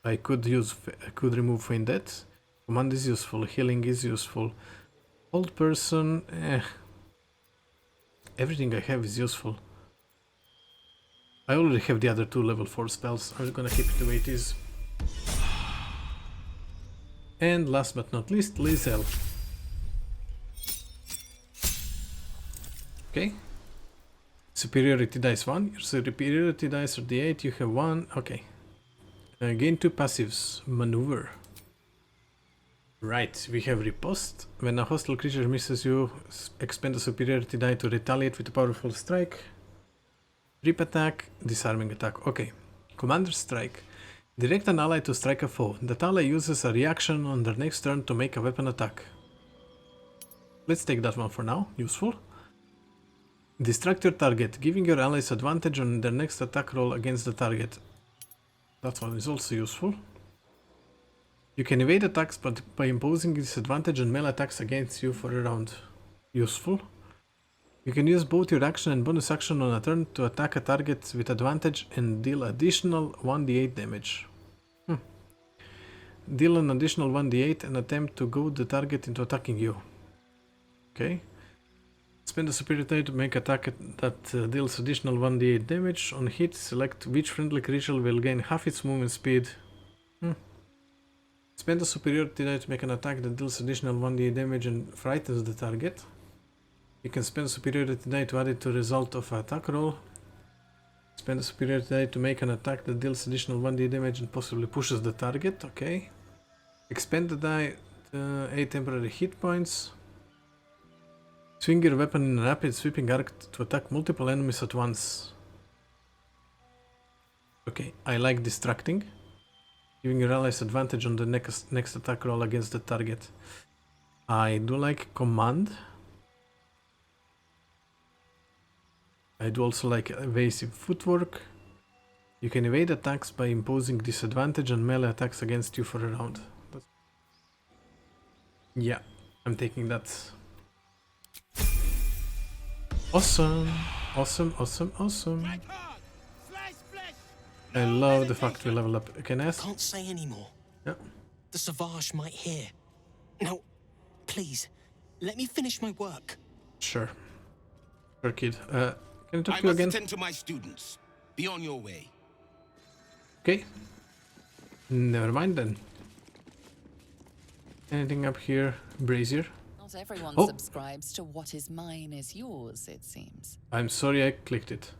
I could remove Feign Death. Command is useful. Healing is useful. Old person, everything I have is useful. I already have the other 2 level 4 spells. I'm gonna keep it the way it is. And last but not least, Lae'zel. Okay. Superiority dice 1. Your superiority dice are d8. You have 1. Okay. Gain 2 passives. Maneuver. Right, we have Riposte. When a hostile creature misses you, expend a superiority die to retaliate with a powerful strike. Rip attack, disarming attack. Okay. Commander Strike. Direct an ally to strike a foe. That ally uses a reaction on their next turn to make a weapon attack. Let's take that one for now. Useful. Distract your target, giving your allies advantage on their next attack roll against the target. That one is also useful. You can evade attacks by imposing disadvantage on melee attacks against you for a round. Useful. You can use both your action and bonus action on a turn to attack a target with advantage and deal additional 1d8 damage. Deal an additional 1d8 and attempt to goad the target into attacking you. Okay. Spend a superior die to make attack that deals additional 1d8 damage. On hit, select which friendly creature will gain half its movement speed. Spend a superiority die to make an attack that deals additional 1d8 damage and frightens the target. You can spend a superiority die to add it to the result of an attack roll. Spend a superiority die to make an attack that deals additional 1d8 damage and possibly pushes the target. Okay. Expend the die to 8 temporary hit points. Swing your weapon in a rapid sweeping arc to attack multiple enemies at once. Okay, I like distracting. Giving your allies advantage on the next attack roll against the target. I do like command. I do also like evasive footwork. You can evade attacks by imposing disadvantage on melee attacks against you for a round. Yeah, I'm taking that. Awesome, awesome, awesome, awesome. I love the fact we level up. Can I ask? Can't say anymore. Yeah. The Savage might hear. Now, please, let me finish my work. Sure. Sure, kid. Can I talk I to you must again? attend to my students. Be on your way. Okay. Never mind then. Anything up here? Brazier? Not everyone subscribes to what is mine is yours, it seems. I'm sorry I clicked it.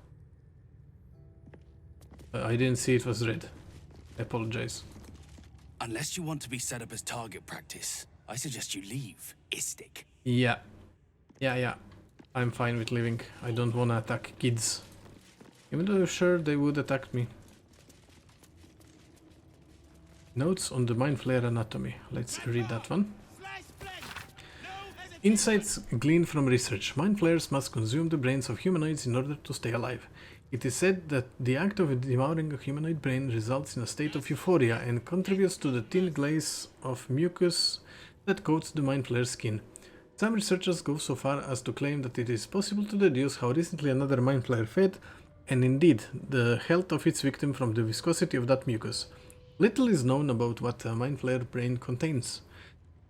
I didn't see it was red. I apologize. Unless you want to be set up as target practice, I suggest you leave, Istik. Yeah. Yeah. I'm fine with leaving. I don't want to attack kids. Even though I'm sure they would attack me. Notes on the Mind Flayer anatomy. Let's read that one. Insights gleaned from research. Mind Flayers must consume the brains of humanoids in order to stay alive. It is said that the act of devouring a humanoid brain results in a state of euphoria and contributes to the thin glaze of mucus that coats the Mind Flayer's skin. Some researchers go so far as to claim that it is possible to deduce how recently another Mind Flayer fed, and indeed the health of its victim from the viscosity of that mucus. Little is known about what a Mind Flayer brain contains.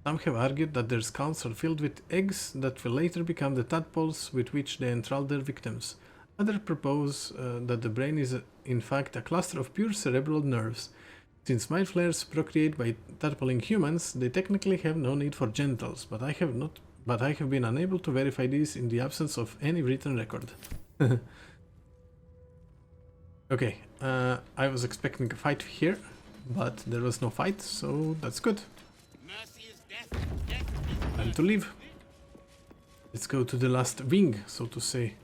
Some have argued that their skulls are filled with eggs that will later become the tadpoles with which they enthral their victims. Others propose that the brain is in fact a cluster of pure cerebral nerves. Since Mind Flayers procreate by tadpoling humans, they technically have no need for genitals, but I have been unable to verify this in the absence of any written record. Okay, I was expecting a fight here, but there was no fight, so that's good. Time to leave. Let's go to the last wing, so to say.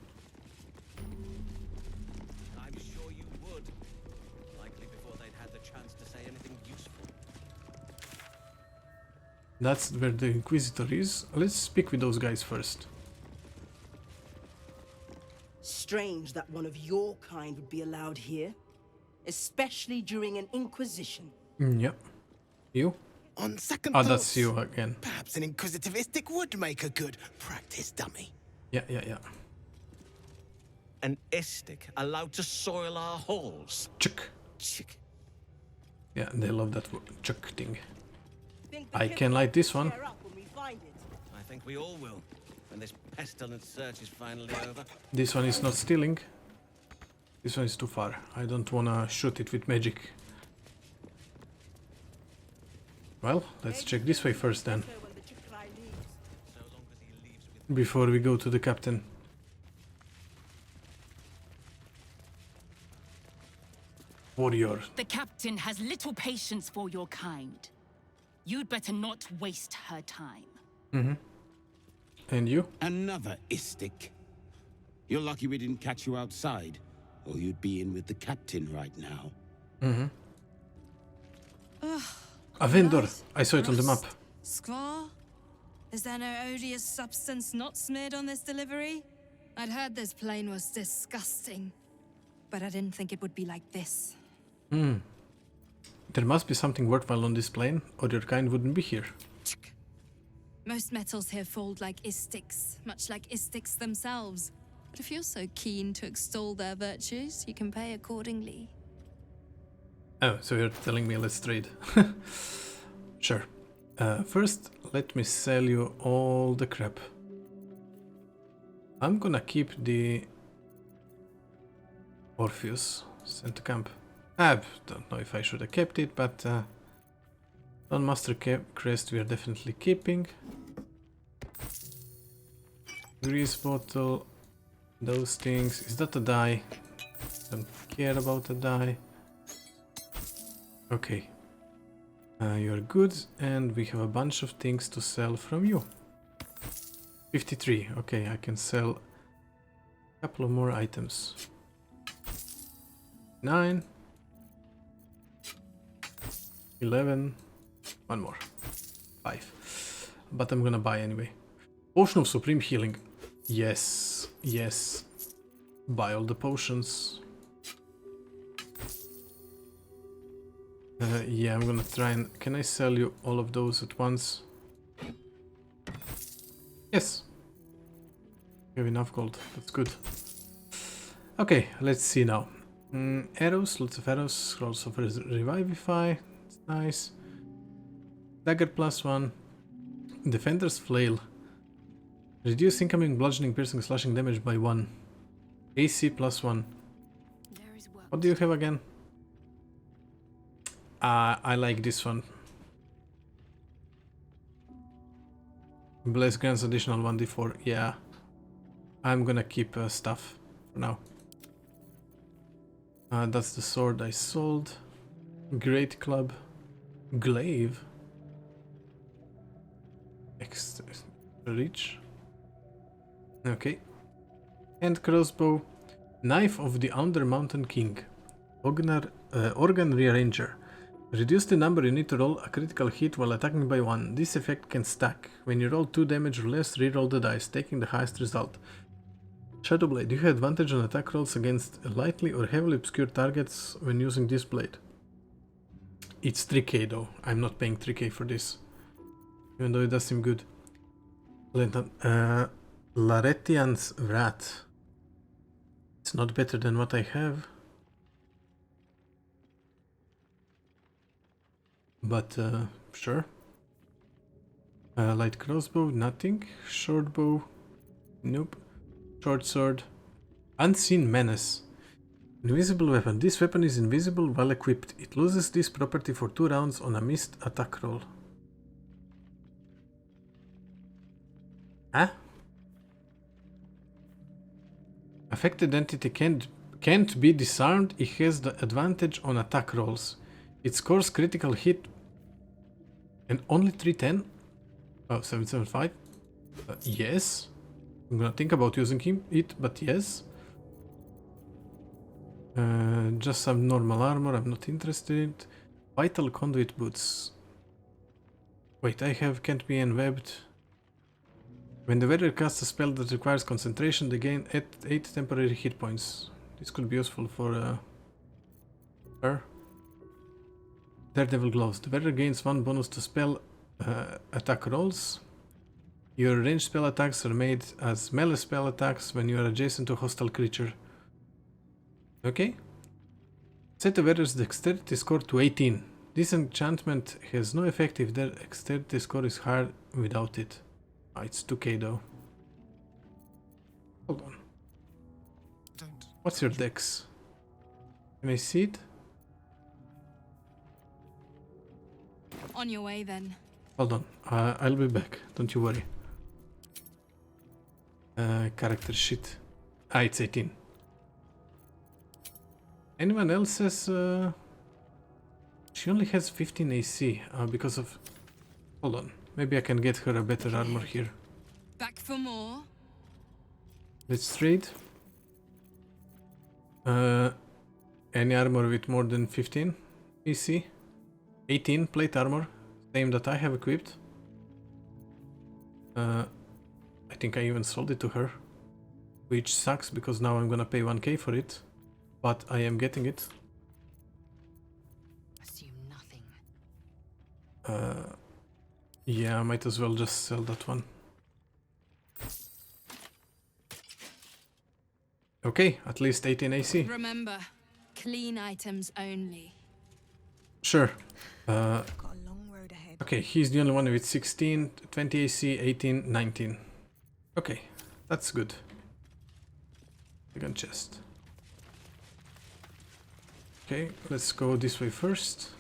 I'm sure you would. Likely before they'd had the chance to say anything useful. That's where the Inquisitor is. Let's speak with those guys first. Strange that one of your kind would be allowed here, especially during an inquisition. Yep. You? On second Oh, thoughts, that's you again. perhaps an inquisitivistic would make a good practice dummy. Yeah. An istic allowed to soil our halls. Chuck. Chick. Yeah, they love that chuck thing. I can light this one. I think we all will, when this pestilent search is finally over. This one is not stealing. This one is too far. I don't wanna shoot it with magic. Well, let's check this way first then. Before we go to the captain. Warrior. The captain has little patience for your kind. You'd better not waste her time. Mm-hmm. And you? Another istic. You're lucky we didn't catch you outside, or you'd be in with the captain right now. Mm-hmm. A vendor! I saw it on the map. Squaw? Is there no odious substance not smeared on this delivery? I'd heard this plane was disgusting, but I didn't think it would be like this. Hmm. There must be something worthwhile on this plane, or your kind wouldn't be here. Most metals here fold like istics, much like istics themselves. But if you're so keen to extol their virtues, you can pay accordingly. Oh, so you're telling me let's trade. Sure. First, let me sell you all the crap. I'm gonna keep the Orpheus sent to camp. I don't know if I should have kept it, but non-master crest we are definitely keeping. Grease bottle, those things. Is that a die? Don't care about a die. Okay. You're good, and we have a bunch of things to sell from you. 53. Okay, I can sell a couple of more items. 9. 11. One more. 5. But I'm gonna buy anyway. Potion of Supreme Healing. Yes. Yes. Buy all the potions. Yeah, I'm gonna try and... Can I sell you all of those at once? Yes. We have enough gold. That's good. Okay, let's see now. Arrows, lots of arrows. Scrolls of Revivify. It's nice. Dagger +1. Defender's Flail. Reduce incoming bludgeoning, piercing, slashing damage by 1. AC +1. What do you have again? I like this one. Bless grants additional 1d4. Yeah. I'm gonna keep stuff for now. That's the sword I sold. Great club. Glaive. Extra reach. Okay. And crossbow. Knife of the Under Mountain King. Organ Rearranger. Reduce the number you need to roll a critical hit while attacking by 1. This effect can stack. When you roll 2 damage or less, reroll the dice, taking the highest result. Shadowblade. You have advantage on attack rolls against lightly or heavily obscured targets when using this blade. It's 3k though. I'm not paying 3k for this. Even though it does seem good. Laretian's Wrath. It's not better than what I have. But, sure. Light crossbow, nothing. Short bow, nope. Short sword. Unseen Menace. Invisible weapon. This weapon is invisible while equipped. It loses this property for 2 rounds on a missed attack roll. Huh? Affected entity can't be disarmed. It has the advantage on attack rolls. It scores critical hit and only 310? Oh, 775? Yes. I'm gonna think about using it, but yes. Just some normal armor, I'm not interested. Vital conduit boots. Wait, I can't be enwebbed. When the wearer casts a spell that requires concentration, they gain 8 temporary hit points. This could be useful for her. Daredevil gloves. The wearer gains 1 bonus to spell attack rolls. Your ranged spell attacks are made as melee spell attacks when you are adjacent to a hostile creature. Okay. Set the wearer's dexterity score to 18. This enchantment has no effect if their dexterity score is higher without it. Oh, it's 2k though. Hold on. What's your dex? Can I see it? On your way then. Hold on. I'll be back. Don't you worry. Character sheet. It's 18. Anyone else has... She only has 15 AC because of... Hold on. Maybe I can get her a better armor here. Back for more? Let's trade. Any armor with more than 15 AC? 18 plate armor. Same that I have equipped. I think I even sold it to her. Which sucks because now I'm gonna pay 1k for it. But I am getting it. Assume nothing. Yeah, I might as well just sell that one. Okay, at least 18 AC. Remember, clean items only. Sure. Okay, he's the only one with 16, 20 AC, 18, 19. Okay, that's good. Second chest. Okay, let's go this way first.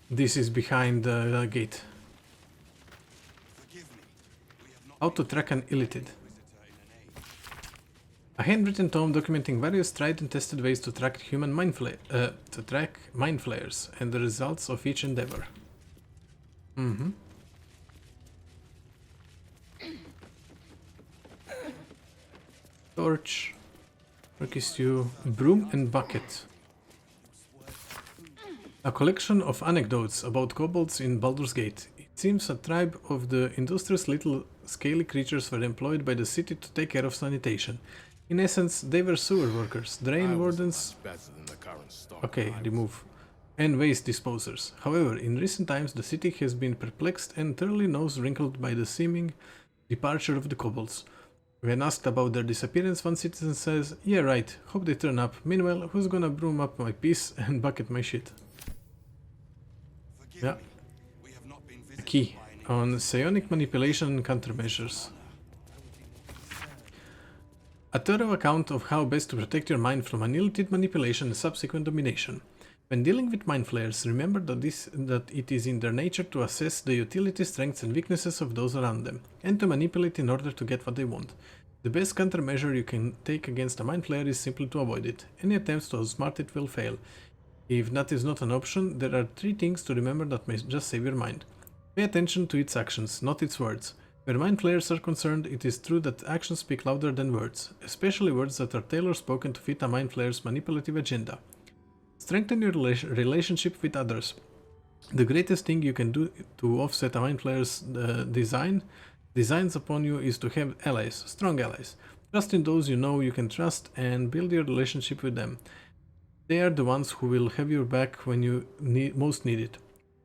This is behind the gate. How to track an illithid. A handwritten tome documenting various tried and tested ways to track mind flayers and the results of each endeavor. Torch, turkey stew, broom and bucket. A collection of anecdotes about kobolds in Baldur's Gate. It seems a tribe of the industrious little scaly creatures were employed by the city to take care of sanitation. In essence, they were sewer workers, drain wardens, okay, remove, and waste disposers. However, in recent times the city has been perplexed and thoroughly nose-wrinkled by the seeming departure of the kobolds. When asked about their disappearance, one citizen says, "Yeah right, hope they turn up. Meanwhile, who's gonna broom up my piece and bucket my shit?" Yeah. A key on psionic manipulation and countermeasures. A thorough account of how best to protect your mind from unlimited manipulation and subsequent domination. When dealing with mind flayers, remember that it is in their nature to assess the utility, strengths and weaknesses of those around them, and to manipulate in order to get what they want. The best countermeasure you can take against a mind flayer is simply to avoid it. Any attempts to outsmart it will fail. If that is not an option, there are 3 things to remember that may just save your mind. Pay attention to its actions, not its words. Where mind flayers are concerned, it is true that actions speak louder than words, especially words that are tailor-spoken to fit a mind flayer's manipulative agenda. Strengthen your relationship with others. The greatest thing you can do to offset a mind flayer's designs upon you is to have allies, strong allies. Trust in those you know you can trust and build your relationship with them. They are the ones who will have your back when you most need it.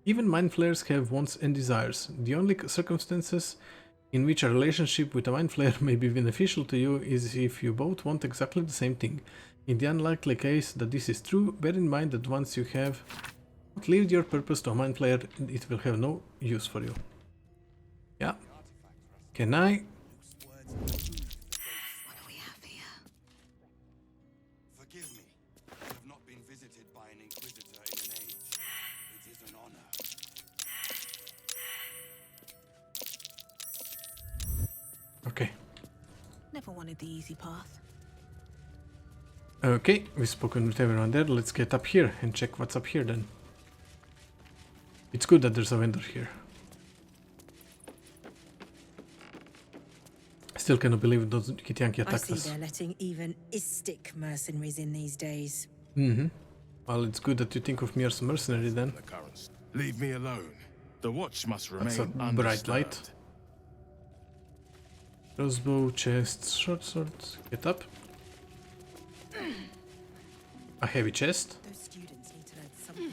Even mind flayers have wants and desires. The only circumstances in which a relationship with a mind flayer may be beneficial to you is if you both want exactly the same thing. In the unlikely case that this is true, bear in mind that once you have lived your purpose to a mind flayer, it will have no use for you. Yeah. Can I? What do we have here? Forgive me. I have not been visited by an inquisitor in an age. It is an honor. Okay. Never wanted the easy path. Okay, we've spoken with everyone there. Let's get up here and check what's up here then. It's good that there's a vendor here. Still cannot believe those Githyanki I attacked see us. they're letting even Istic mercenaries in these days. Mm-hmm. Well, it's good that you think of me as a mercenary then. Leave me alone. The watch must That's a remain bright light. undisturbed. Crossbow, chest, short sword. Get up. A heavy chest. Those students need to learn something of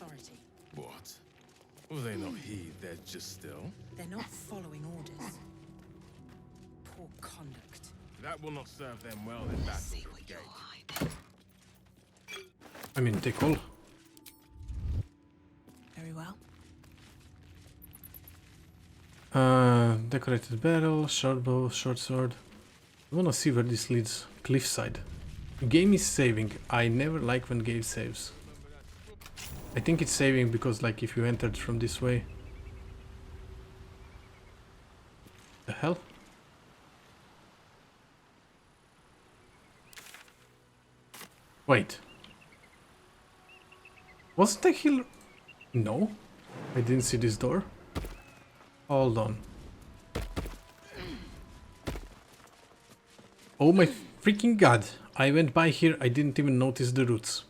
authority. What? Will they not heed their just still? They're not following orders. Poor conduct. That will not serve them well in battle. I mean, take all. Very well. Decorated barrel, short bow, short sword. I wanna see where this leads. Cliffside. Game is saving. I never like when game saves. I think it's saving because, like, if you entered from this way. The hell? Wait. Wasn't I here? No. I didn't see this door. Hold on. Oh my freaking god. I went by here, I didn't even notice the roots.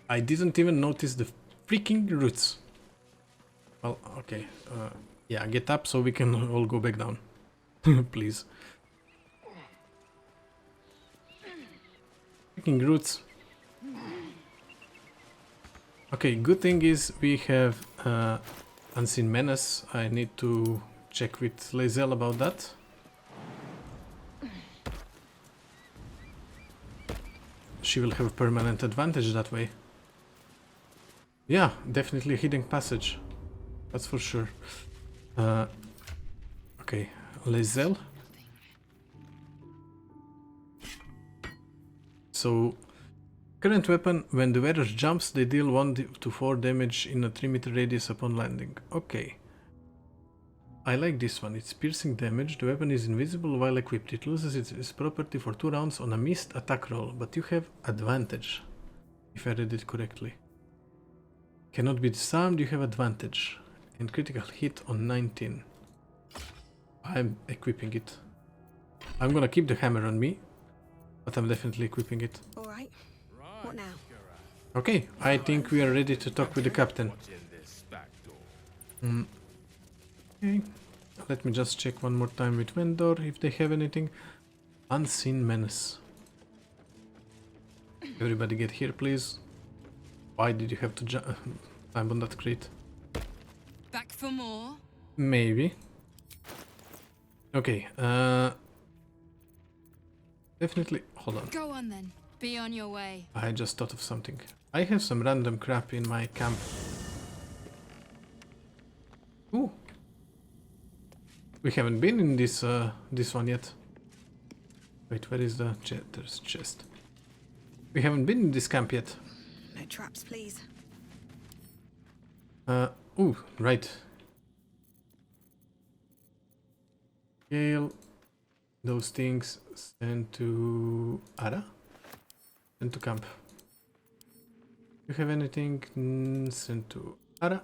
I didn't even notice the freaking roots. Well, okay. Yeah, get up so we can all go back down. Please. Freaking roots. Okay, good thing is we have Unseen Menace. I need to check with Lae'zel about that. She will have a permanent advantage that way. Yeah, definitely a hidden passage. That's for sure. Okay, Lae'zel. So, current weapon, when the wearer jumps, they deal 1 to 4 damage in a 3-meter radius upon landing. Okay. I like this one. It's piercing damage. The weapon is invisible while equipped. It loses its property for 2 rounds on a missed attack roll, but you have advantage. If I read it correctly. Cannot be disarmed, you have advantage. And critical hit on 19. I'm equipping it. I'm gonna keep the hammer on me, but I'm definitely equipping it. Alright. What now? Okay, I think we are ready to talk with the captain. Okay, let me just check one more time with Vendor if they have anything. Unseen Menace. Everybody get here, please. Why did you have to climb on that crate? Back for more? Maybe. Okay, definitely, hold on. Go on then. Be on your way. I just thought of something. I have some random crap in my camp. Ooh. We haven't been in this this one yet. Wait, where is the chest? There's chest. We haven't been in this camp yet. No traps, please. Ooh, right. Gale, those things send to Ara? Send to camp. You have anything? Send to Ara?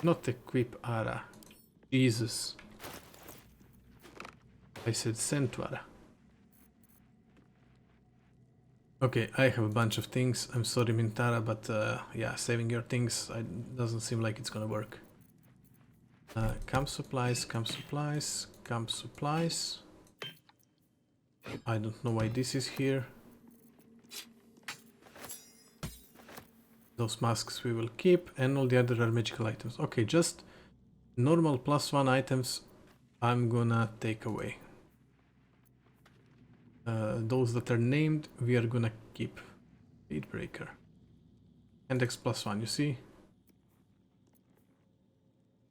Not equip Ara. Jesus. I said send to Ara. Okay, I have a bunch of things. I'm sorry, Mintara, but yeah, saving your things doesn't seem like it's gonna work. Camp supplies, camp supplies, camp supplies. I don't know why this is here. Those masks we will keep, and all the other are magical items. Okay, just normal +1 items I'm gonna take away. Those that are named, we are gonna keep. Speedbreaker. Index +1, you see?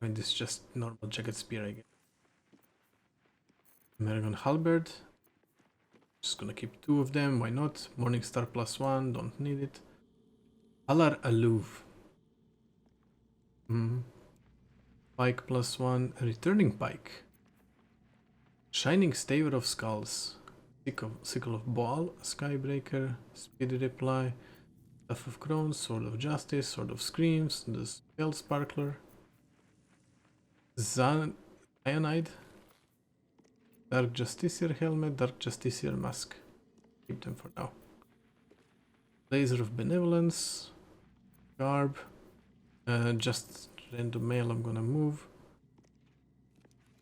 I mean, this is just normal jagged spear, I guess. American halberd. Just gonna keep 2 of them, why not? Morningstar +1, don't need it. Alar Aloof. Pike +1, returning pike. Shining Staver of Skulls. Sickle of Baal, Skybreaker, Speedy Reply, Staff of Crones, Sword of Justice, Sword of Screams, the Spell Sparkler, Cyanide, Dark Justiciar helmet, Dark Justiciar mask. Keep them for now. Laser of Benevolence, garb, just random mail I'm gonna move.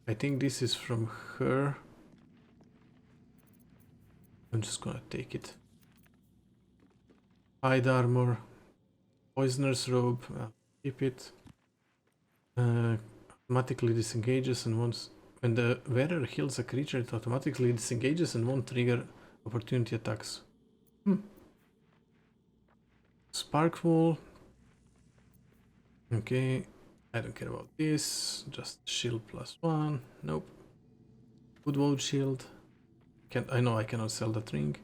I think this is from her. I'm just gonna take it. Hide armor, poisoner's robe, keep it. Automatically disengages and once when the wearer heals a creature, it automatically disengages and won't trigger opportunity attacks. Spark wall. Okay, I don't care about this. Just shield +1. Nope. Woodwood shield. I know I cannot sell that ring.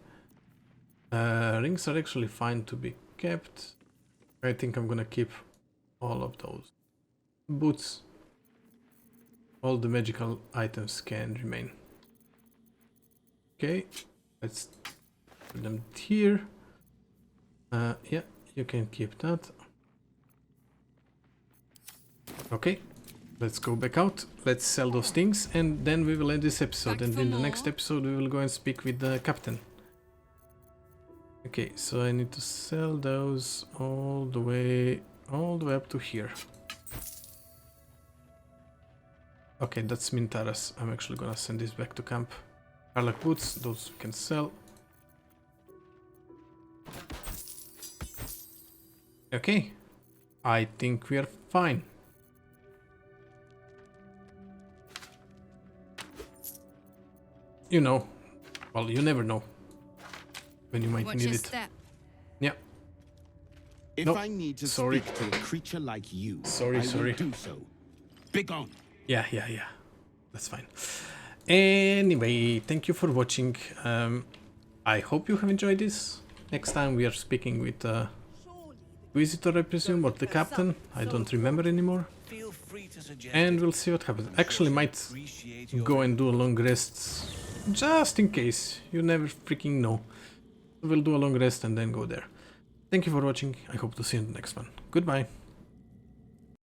Rings are actually fine to be kept. I think I'm gonna keep all of those. Boots. All the magical items can remain. Okay, let's put them here. Yeah, you can keep that. Okay, let's go back out. Let's sell those things and then we will end this episode. And in the next episode we will go and speak with the captain. Okay, so I need to sell those all the way up to here. Okay, that's Mintaras. I'm actually gonna send this back to camp. Karlak boots, those we can sell. Okay, I think we are fine. You know, well, you never know when you might need it. Step. Yeah. If Nope. I need to Sorry. speak to a creature like you, Sorry. I will do so. Begone. Yeah. That's fine. Anyway, thank you for watching. I hope you have enjoyed this. Next time we are speaking with Inquisitor, I presume, or the captain. I don't remember anymore. And we'll see what happens. Actually, might go and do a long rest, just in case. You never freaking know. We'll do a long rest and then go there. Thank you for watching. I hope to see you in the next one. Goodbye.